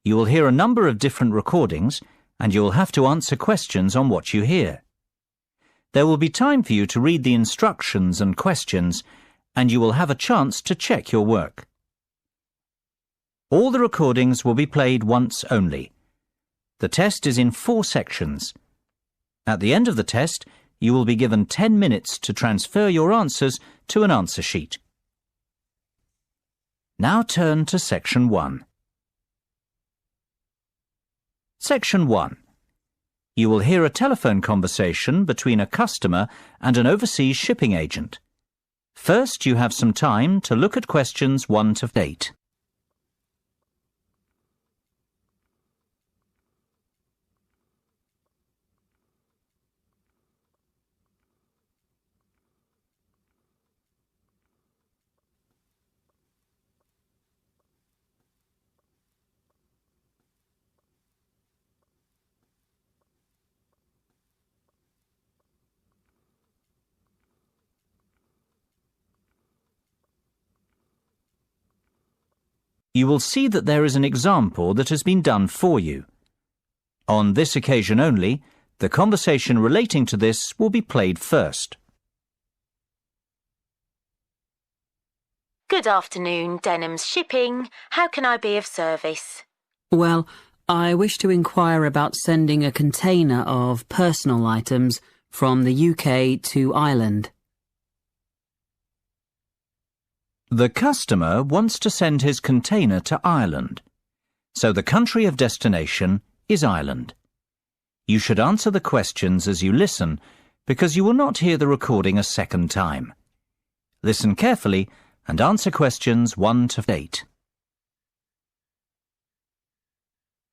You will hear a number of different recordings, and you will have to answer questions on what you hear. There will be time for you to read the instructions and questions, and you will have a chance to check your work. All the recordings will be played once only. The test is in 4 sections. At the end of the test, you will be given 10 minutes to transfer your answers to an answer sheet. Now turn to Section 1. Section 1. You will hear a telephone conversation between a customer and an overseas shipping agent. First, you have some time to look at questions 1 to 8. You will see that there is an example that has been done for you. On this occasion only, the conversation relating to this will be played first. Good afternoon, Denham's Shipping. How can I be of service? Well, I wish to inquire about sending a container of personal items from the UK to Ireland. The customer wants to send his container to Ireland, so the country of destination is Ireland. You should answer the questions as you listen, because you will not hear the recording a second time. Listen carefully and answer questions 1 to 8.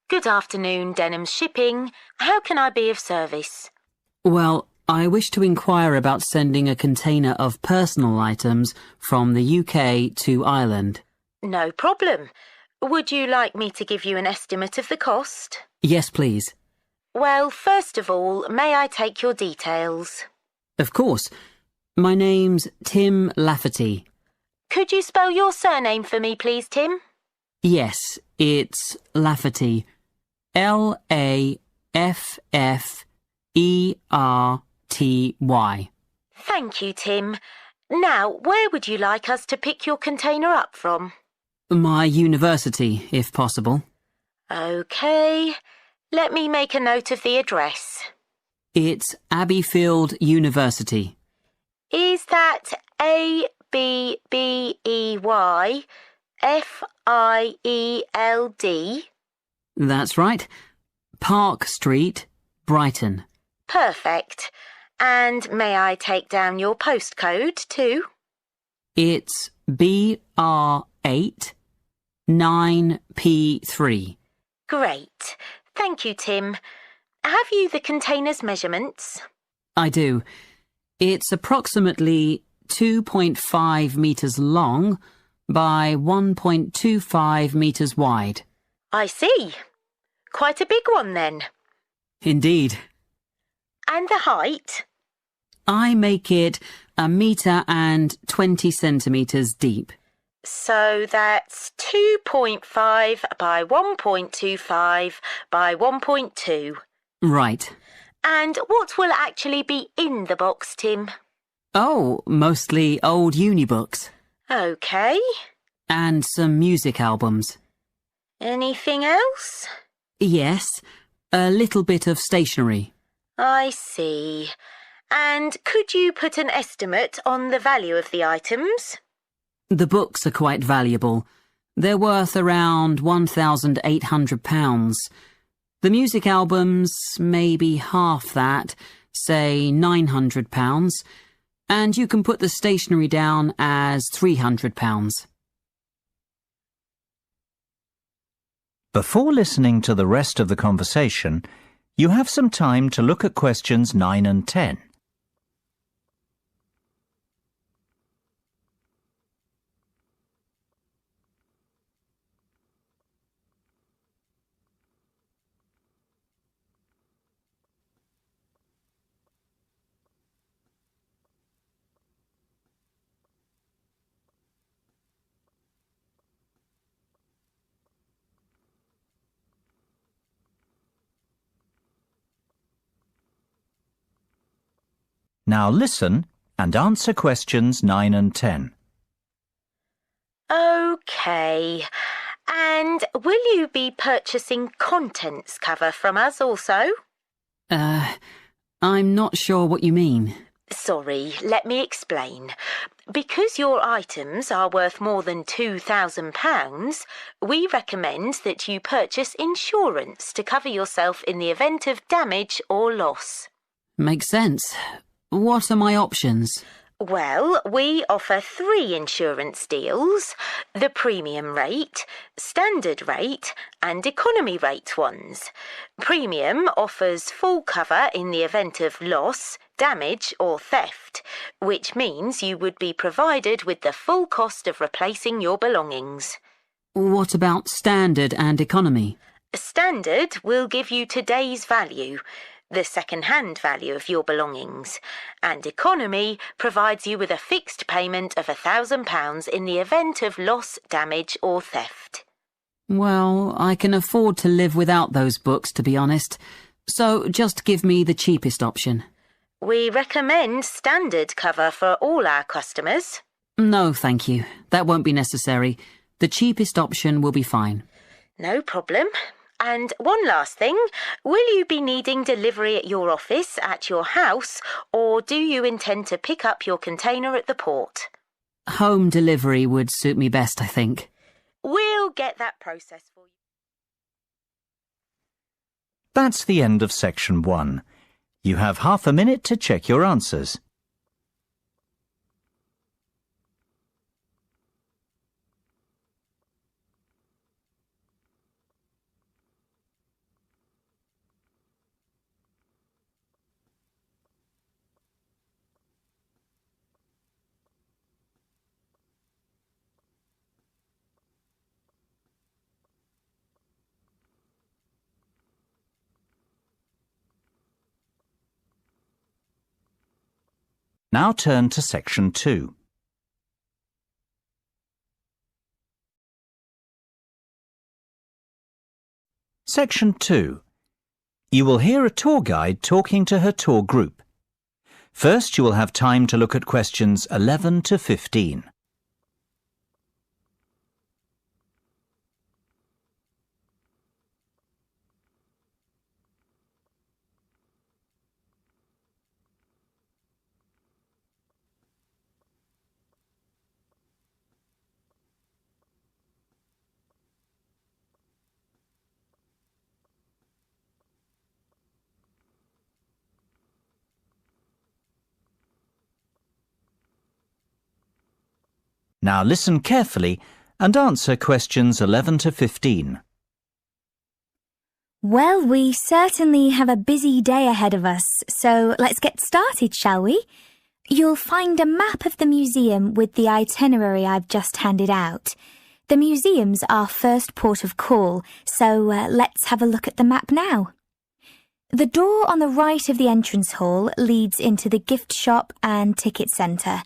Good afternoon, Denham's Shipping. How can I be of service? Well, I wish to inquire about sending a container of personal items from the UK to Ireland. No problem. Would you like me to give you an estimate of the cost? Yes, please. Well, first of all, may I take your details? Of course. My name's Tim Lafferty. Could you spell your surname for me, please, Tim? Yes, it's Lafferty. L-A-F-F-E-R-T-Y. Thank you, Tim. Now, where would you like us to pick your container up from? My university, if possible. OK. Let me make a note of the address. It's Abbeyfield University. Is that Abbeyfield? That's right. Park Street, Brighton. Perfect. And may I take down your postcode too? It's BR8 9P3. Great. Thank you, Tim. Have you the container's measurements? I do. It's approximately 2.5 metres long by 1.25 metres wide. I see. Quite a big one then. Indeed. And the height? I make it 1 metre and 20 centimetres deep. So that's 2.5 by 1.25 by 1.2. Right. And what will actually be in the box, Tim? Oh, mostly old uni books. OK. And some music albums. Anything else? Yes, a little bit of stationery. I see. And could you put an estimate on the value of the items? The books are quite valuable. They're worth around £1,800. The music albums, maybe half that, say £900. And you can put the stationery down as £300. Before listening to the rest of the conversation, you have some time to look at questions 9 and 10. Now listen and answer questions 9 and 10. OK. And will you be purchasing contents cover from us also? I'm not sure what you mean. Sorry, let me explain. Because your items are worth more than £2,000, we recommend that you purchase insurance to cover yourself in the event of damage or loss. Makes sense. What are my options? Well, we offer 3 insurance deals: the premium rate, standard rate and economy rate ones. Premium offers full cover in the event of loss, damage or theft, which means you would be provided with the full cost of replacing your belongings. What about standard and economy? Standard will give you today's value, the second-hand value of your belongings, and economy provides you with a fixed payment of £1,000 in the event of loss, damage or theft. Well, I can afford to live without those books, to be honest. So just give me the cheapest option. We recommend standard cover for all our customers. No, thank you. That won't be necessary. The cheapest option will be fine. No problem. And one last thing, will you be needing delivery at your office, at your house, or do you intend to pick up your container at the port? Home delivery would suit me best, I think. We'll get that process for you. That's the end of section 1. You have half a minute to check your answers. Now turn to section 2. Section 2. You will hear a tour guide talking to her tour group. First, you will have time to look at questions 11 to 15. Now listen carefully and answer questions 11 to 15. Well, we certainly have a busy day ahead of us, so let's get started, shall we? You'll find a map of the museum with the itinerary I've just handed out. The museum's our first port of call, so let's have a look at the map now. The door on the right of the entrance hall leads into the gift shop and ticket centre.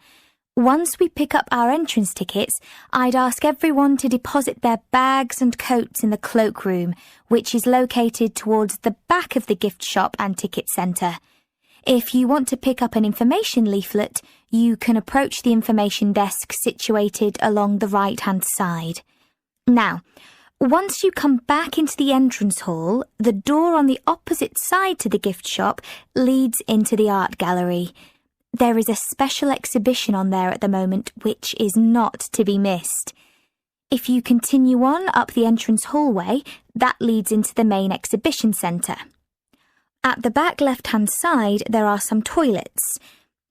Once we pick up our entrance tickets, I'd ask everyone to deposit their bags and coats in the cloakroom, which is located towards the back of the gift shop and ticket centre. If you want to pick up an information leaflet, you can approach the information desk situated along the right-hand side. Now, once you come back into the entrance hall, the door on the opposite side to the gift shop leads into the art gallery. There is a special exhibition on there at the moment which is not to be missed. If you continue on up the entrance hallway, that leads into the main exhibition centre. At the back left-hand side, there are some toilets.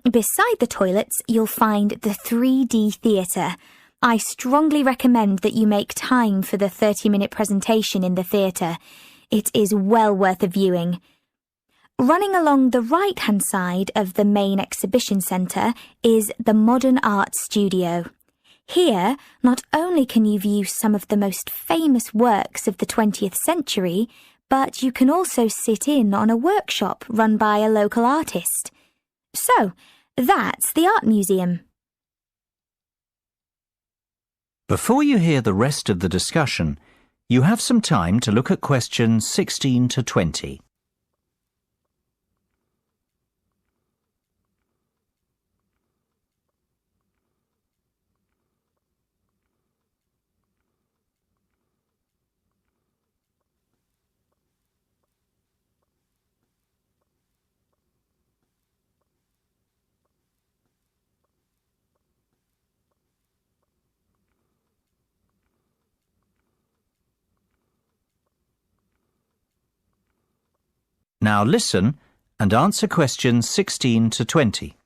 Beside the toilets, you'll find the 3D theatre. I strongly recommend that you make time for the 30-minute presentation in the theatre. It is well worth a viewing. Running along the right-hand side of the main exhibition centre is the Modern Art Studio. Here, not only can you view some of the most famous works of the 20th century, but you can also sit in on a workshop run by a local artist. So, that's the art museum. Before you hear the rest of the discussion, you have some time to look at questions 16 to 20. Now listen and answer questions 16 to 20.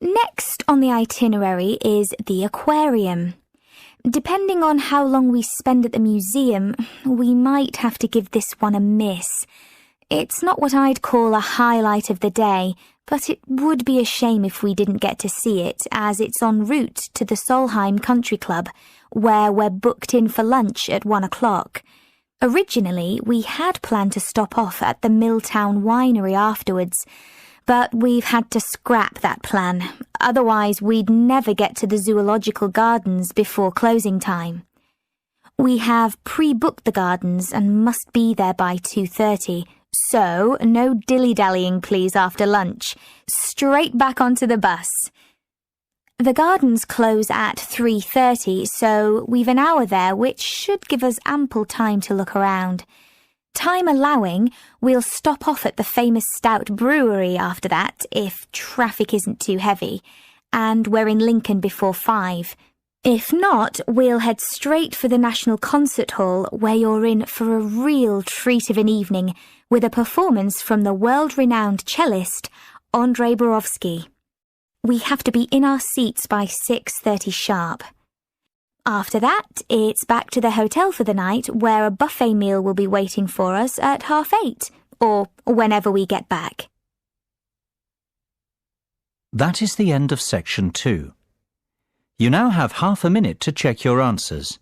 Next on the itinerary is the aquarium. Depending on how long we spend at the museum, we might have to give this one a miss. It's not what I'd call a highlight of the day, but it would be a shame if we didn't get to see it, as it's en route to the Solheim Country Club, where we're booked in for lunch at 1 o'clock. Originally, we had planned to stop off at the Milltown Winery afterwards, but we've had to scrap that plan. Otherwise, we'd never get to the zoological gardens before closing time. We have pre-booked the gardens and must be there by 2:30, so no dilly-dallying please after lunch. Straight back onto the bus. The gardens close at 3:30, so we've an hour there, which should give us ample time to look around. Time allowing, we'll stop off at the famous Stout Brewery after that, if traffic isn't too heavy, and we're in Lincoln before 5. If not, we'll head straight for the National Concert Hall, where you're in for a real treat of an evening, with a performance from the world-renowned cellist, Andrei Borovsky. We have to be in our seats by 6:30 sharp. After that, it's back to the hotel for the night, where a buffet meal will be waiting for us at 8:30, or whenever we get back. That is the end of section 2. You now have half a minute to check your answers.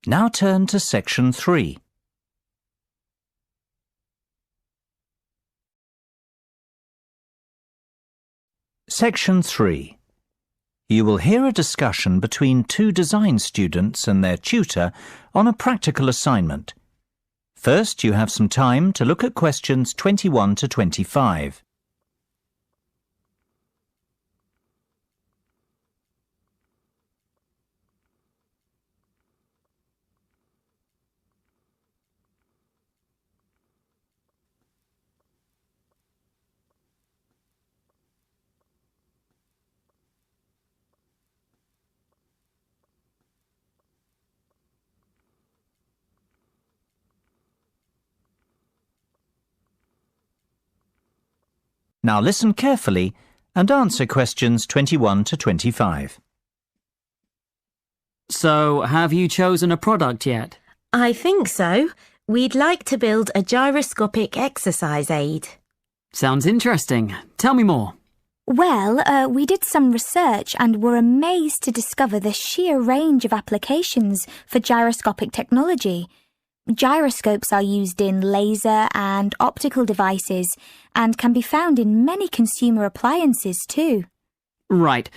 Now turn to section 3. Section 3. You will hear a discussion between two design students and their tutor on a practical assignment. First, you have some time to look at questions 21 to 25. Now listen carefully and answer questions 21 to 25. So, have you chosen a product yet? I think so. We'd like to build a gyroscopic exercise aid. Sounds interesting. Tell me more. Well, we did some research and were amazed to discover the sheer range of applications for gyroscopic technology. Gyroscopes are used in laser and optical devices and can be found in many consumer appliances too. Right.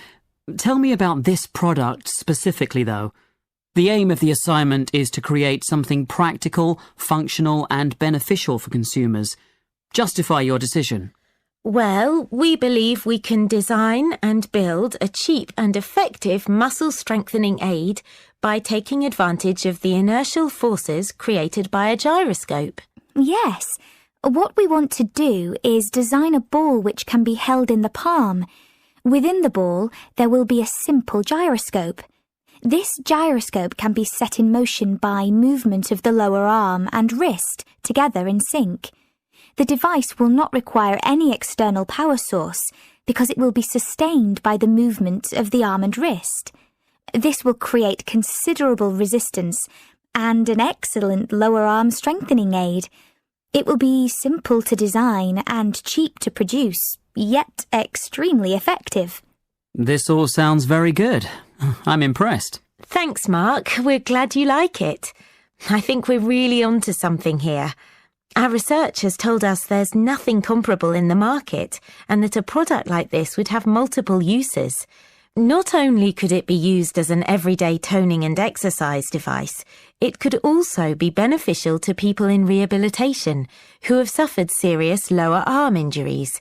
Tell me about this product specifically, though. The aim of the assignment is to create something practical, functional and beneficial for consumers. Justify your decision. Well, we believe we can design and build a cheap and effective muscle strengthening aid by taking advantage of the inertial forces created by a gyroscope. Yes. What we want to do is design a ball which can be held in the palm. Within the ball, there will be a simple gyroscope. This gyroscope can be set in motion by movement of the lower arm and wrist together in sync. The device will not require any external power source because it will be sustained by the movement of the arm and wrist. This will create considerable resistance and an excellent lower arm strengthening aid. It will be simple to design and cheap to produce, yet extremely effective. This all sounds very good. I'm impressed. Thanks, Mark. We're glad you like it. I think we're really onto something here. Our research has told us there's nothing comparable in the market and that a product like this would have multiple uses. Not only could it be used as an everyday toning and exercise device, it could also be beneficial to people in rehabilitation who have suffered serious lower arm injuries.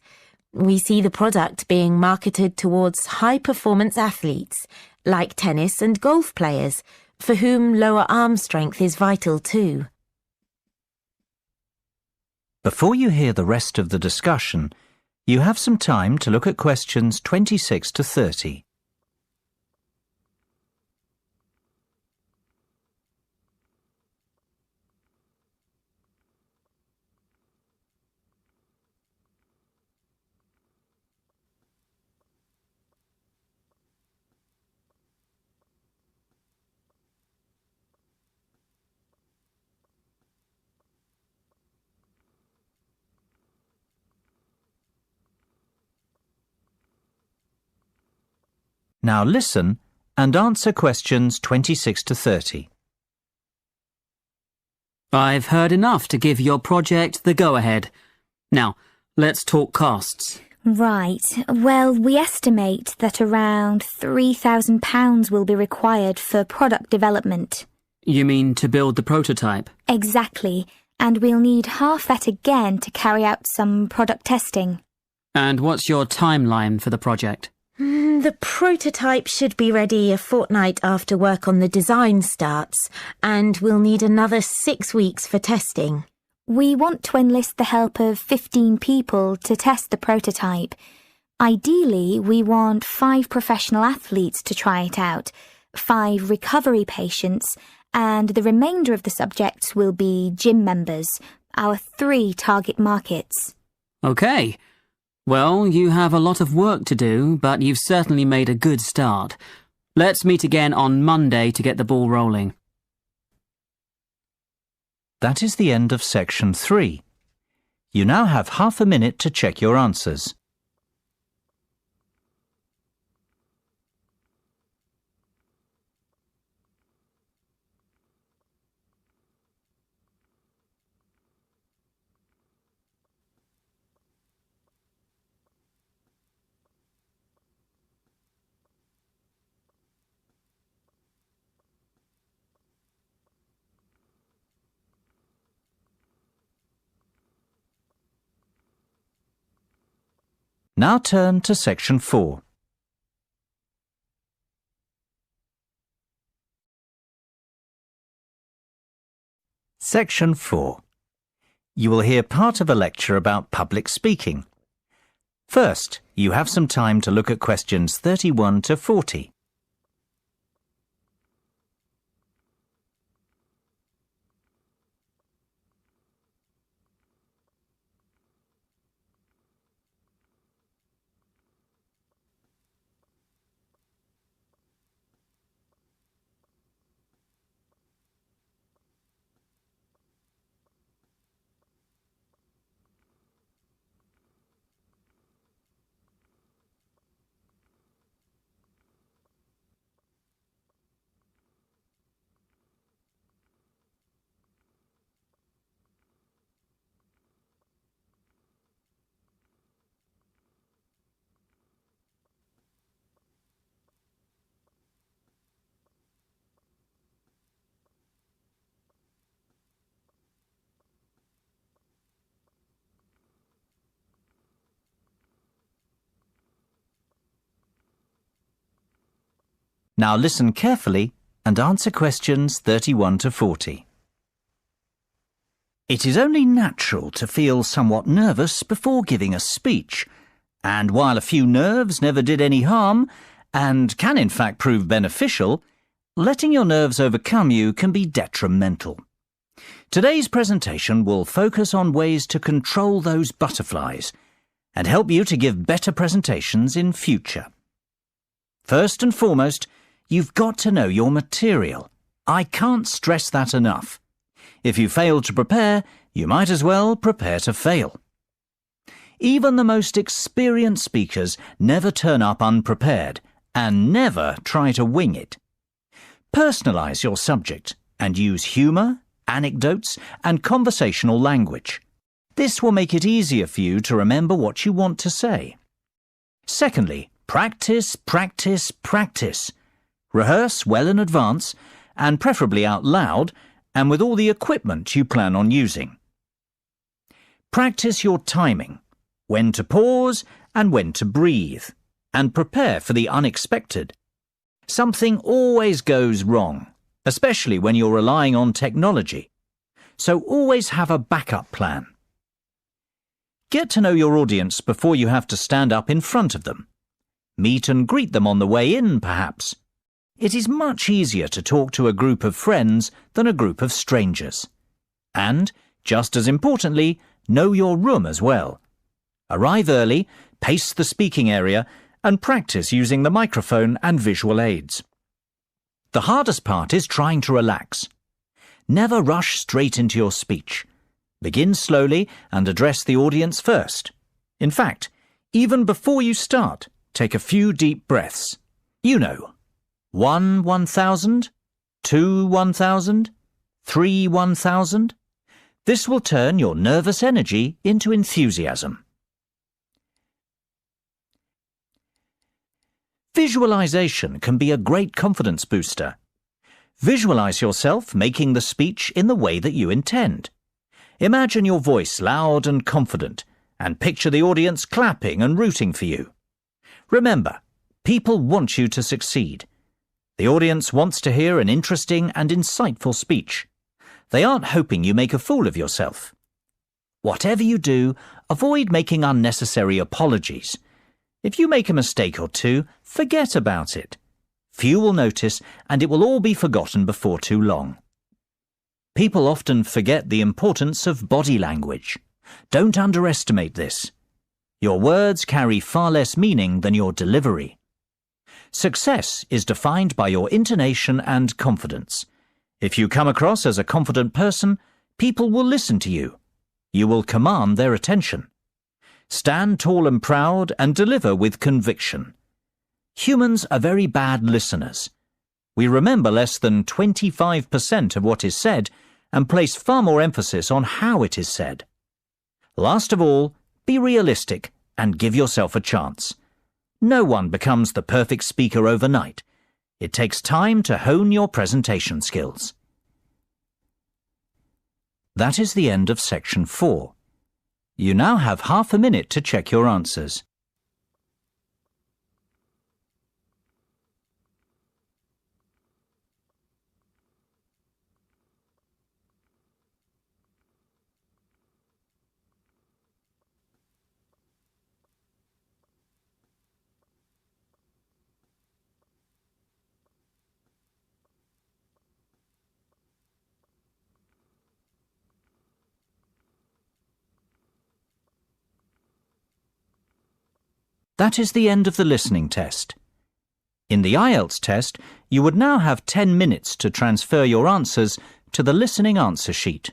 We see the product being marketed towards high-performance athletes, like tennis and golf players, for whom lower arm strength is vital too. Before you hear the rest of the discussion, you have some time to look at questions 26 to 30. Now listen and answer questions 26 to 30. I've heard enough to give your project the go-ahead. Now, let's talk costs. Right. Well, we estimate that around £3,000 will be required for product development. You mean to build the prototype? Exactly. And we'll need half that again to carry out some product testing. And what's your timeline for the project? The prototype should be ready a fortnight after work on the design starts, and we'll need another 6 weeks for testing. We want to enlist the help of 15 people to test the prototype. Ideally, we want 5 professional athletes to try it out, 5 recovery patients, and the remainder of the subjects will be gym members, our 3 target markets. Okay. Well, you have a lot of work to do, but you've certainly made a good start. Let's meet again on Monday to get the ball rolling. That is the end of section 3. You now have half a minute to check your answers. Now turn to section 4. Section 4. You will hear part of a lecture about public speaking. First, you have some time to look at questions 31 to 40. Now listen carefully and answer questions 31 to 40. It is only natural to feel somewhat nervous before giving a speech, and while a few nerves never did any harm, and can in fact prove beneficial, letting your nerves overcome you can be detrimental. Today's presentation will focus on ways to control those butterflies and help you to give better presentations in future. First and foremost, you've got to know your material. I can't stress that enough. If you fail to prepare, you might as well prepare to fail. Even the most experienced speakers never turn up unprepared and never try to wing it. Personalize your subject and use humour, anecdotes, and conversational language. This will make it easier for you to remember what you want to say. Secondly, Practice, practice, practice. Rehearse well in advance, and preferably out loud, and with all the equipment you plan on using. Practice your timing, when to pause and when to breathe, and prepare for the unexpected. Something always goes wrong, especially when you're relying on technology, so always have a backup plan. Get to know your audience before you have to stand up in front of them. Meet and greet them on the way in, perhaps. It is much easier to talk to a group of friends than a group of strangers. And, just as importantly, know your room as well. Arrive early, pace the speaking area, and practice using the microphone and visual aids. The hardest part is trying to relax. Never rush straight into your speech. Begin slowly and address the audience first. In fact, even before you start, take a few deep breaths. 1, 1,000, 2, 1,000, 3, 1,000. This will turn your nervous energy into enthusiasm. Visualization can be a great confidence booster. Visualize yourself making the speech in the way that you intend. Imagine your voice loud and confident, and picture the audience clapping and rooting for you. Remember, people want you to succeed. The audience wants to hear an interesting and insightful speech. They aren't hoping you make a fool of yourself. Whatever you do, avoid making unnecessary apologies. If you make a mistake or two, forget about it. Few will notice, and it will all be forgotten before too long. People often forget the importance of body language. Don't underestimate this. Your words carry far less meaning than your delivery. Success is defined by your intonation and confidence. If you come across as a confident person, people will listen to you. You will command their attention. Stand tall and proud and deliver with conviction. Humans are very bad listeners. We remember less than 25% of what is said and place far more emphasis on how it is said. Last of all, be realistic and give yourself a chance. No one becomes the perfect speaker overnight. It takes time to hone your presentation skills. That is the end of section 4. You now have half a minute to check your answers. That is the end of the listening test. In the Ielts test, you would now have 10 minutes to transfer your answers to the listening answer sheet.